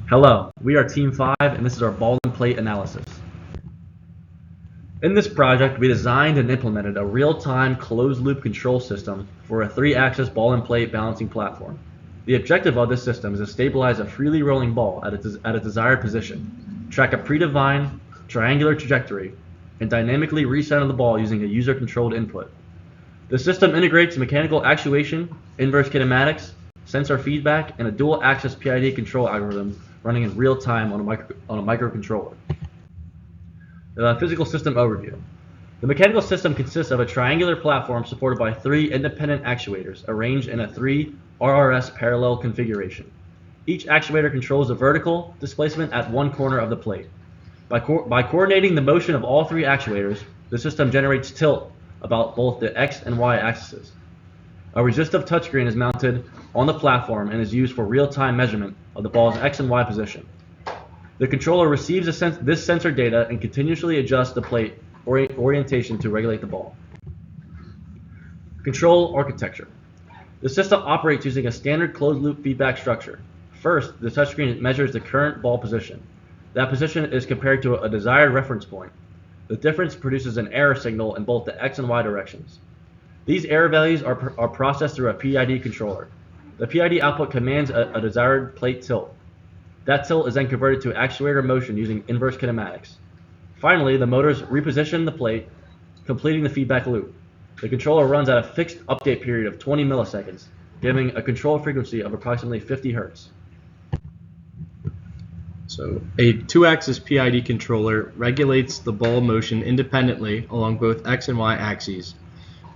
Hello, we are Team 5 and this is our ball and plate analysis. In this project, we designed and implemented a real-time closed-loop control system for a 3-axis ball and plate balancing platform. The objective of this system is to stabilize a freely rolling ball at a desired position, track a predefined triangular trajectory, and dynamically recenter the ball using a user-controlled input. The system integrates mechanical actuation, inverse kinematics, sensor feedback, and a dual-axis PID control algorithm running in real time on a microcontroller. The physical system overview. The mechanical system consists of a triangular platform supported by 3 independent actuators arranged in a 3 RRS parallel configuration. Each actuator controls the vertical displacement at one corner of the plate. By coordinating the motion of all 3 actuators, the system generates tilt about both the X and Y axes. A resistive touchscreen is mounted on the platform and is used for real-time measurement of the ball's X and Y position. The controller receives this sensor data and continuously adjusts the plate orientation to regulate the ball. Control architecture. The system operates using a standard closed-loop feedback structure. First, the touchscreen measures the current ball position. That position is compared to a desired reference point. The difference produces an error signal in both the X and Y directions. These error values are processed through a PID controller. The PID output commands a desired plate tilt. That tilt is then converted to actuator motion using inverse kinematics. Finally, the motors reposition the plate, completing the feedback loop. The controller runs at a fixed update period of 20 milliseconds, giving a control frequency of approximately 50 Hz. So a 2-axis PID controller regulates the ball motion independently along both X and Y axes.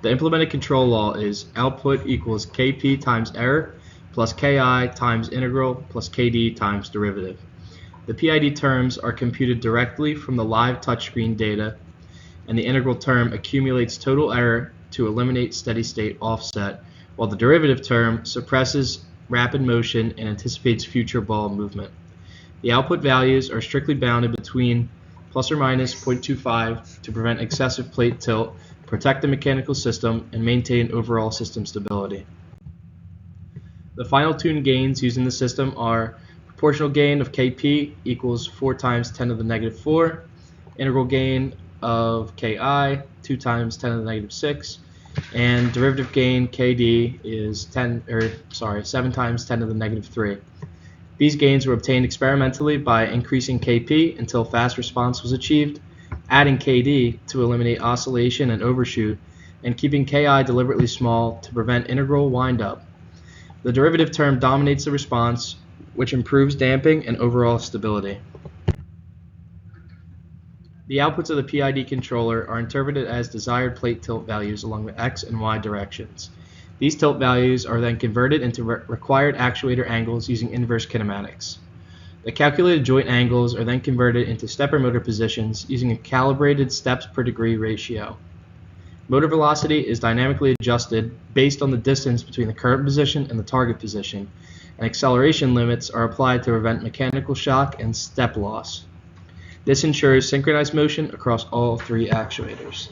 The implemented control law is output equals Kp times error plus Ki times integral plus Kd times derivative. The PID terms are computed directly from the live touchscreen data, and the integral term accumulates total error to eliminate steady state offset, while the derivative term suppresses rapid motion and anticipates future ball movement. The output values are strictly bounded between plus or minus 0.25 to prevent excessive plate tilt, protect the mechanical system, and maintain overall system stability. The final tune gains used in the system are proportional gain of Kp equals 4 times 10 to the negative 4, integral gain of Ki 2 times 10 to the negative 6, and derivative gain Kd is 7 times 10 to the negative 3. These gains were obtained experimentally by increasing Kp until fast response was achieved, adding Kd to eliminate oscillation and overshoot, and keeping Ki deliberately small to prevent integral windup. The derivative term dominates the response, which improves damping and overall stability. The outputs of the PID controller are interpreted as desired plate tilt values along the X and Y directions. These tilt values are then converted into required actuator angles using inverse kinematics. The calculated joint angles are then converted into stepper motor positions using a calibrated steps per degree ratio. Motor velocity is dynamically adjusted based on the distance between the current position and the target position, and acceleration limits are applied to prevent mechanical shock and step loss. This ensures synchronized motion across all 3 actuators.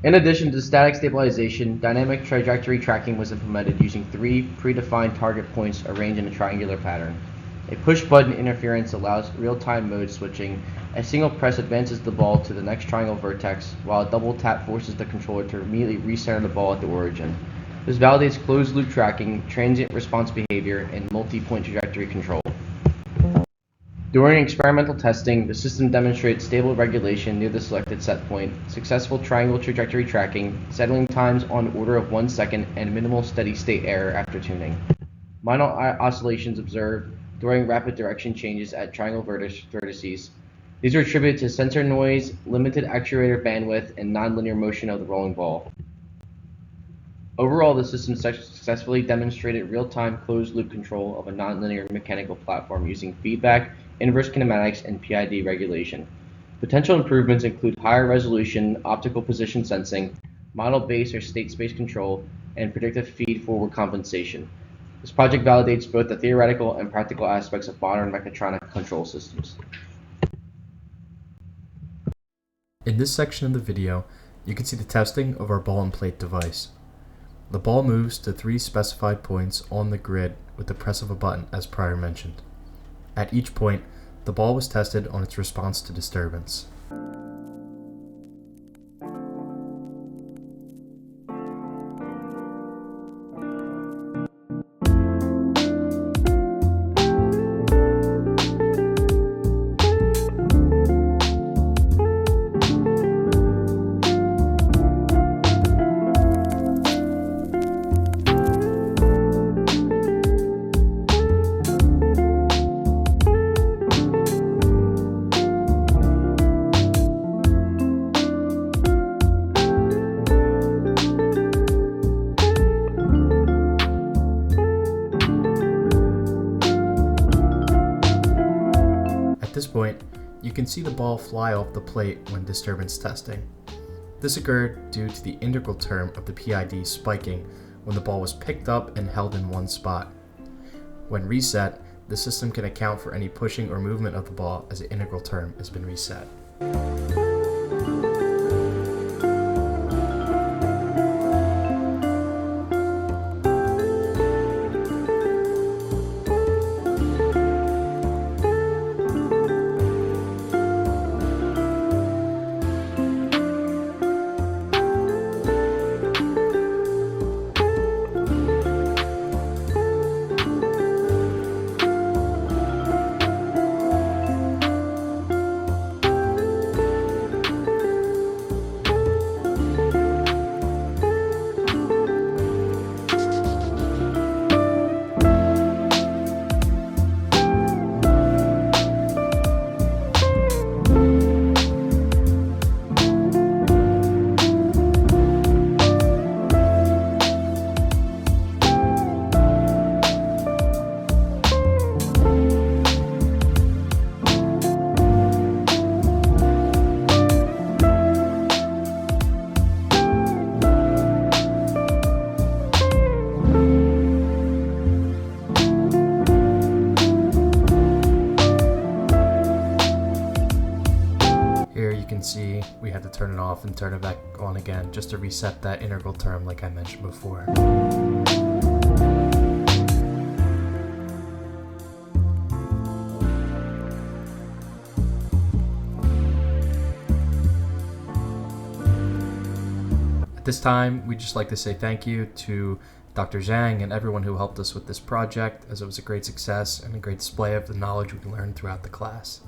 In addition to static stabilization, dynamic trajectory tracking was implemented using 3 predefined target points arranged in a triangular pattern. A push-button interference allows real-time mode switching. A single press advances the ball to the next triangle vertex, while a double tap forces the controller to immediately recenter the ball at the origin. This validates closed-loop tracking, transient response behavior, and multi-point trajectory control. During experimental testing, the system demonstrated stable regulation near the selected set point, successful triangle trajectory tracking, settling times on order of 1 second, and minimal steady-state error after tuning. Minor oscillations observed during rapid direction changes at triangle vertices. These are attributed to sensor noise, limited actuator bandwidth, and nonlinear motion of the rolling ball. Overall, the system successfully demonstrated real-time closed-loop control of a nonlinear mechanical platform using feedback, inverse kinematics, and PID regulation. Potential improvements include higher resolution, optical position sensing, model-based or state-space control, and predictive feed-forward compensation. This project validates both the theoretical and practical aspects of modern mechatronic control systems. In this section of the video, you can see the testing of our ball and plate device. The ball moves to 3 specified points on the grid with the press of a button as prior mentioned. At each point, the ball was tested on its response to disturbance. At this point, you can see the ball fly off the plate when disturbance testing. This occurred due to the integral term of the PID spiking when the ball was picked up and held in one spot. When reset, the system can account for any pushing or movement of the ball as the integral term has been reset. See, we had to turn it off and turn it back on again just to reset that integral term like I mentioned before. At this time, we'd just like to say thank you to Dr. Zhang and everyone who helped us with this project, as it was a great success and a great display of the knowledge we learned throughout the class.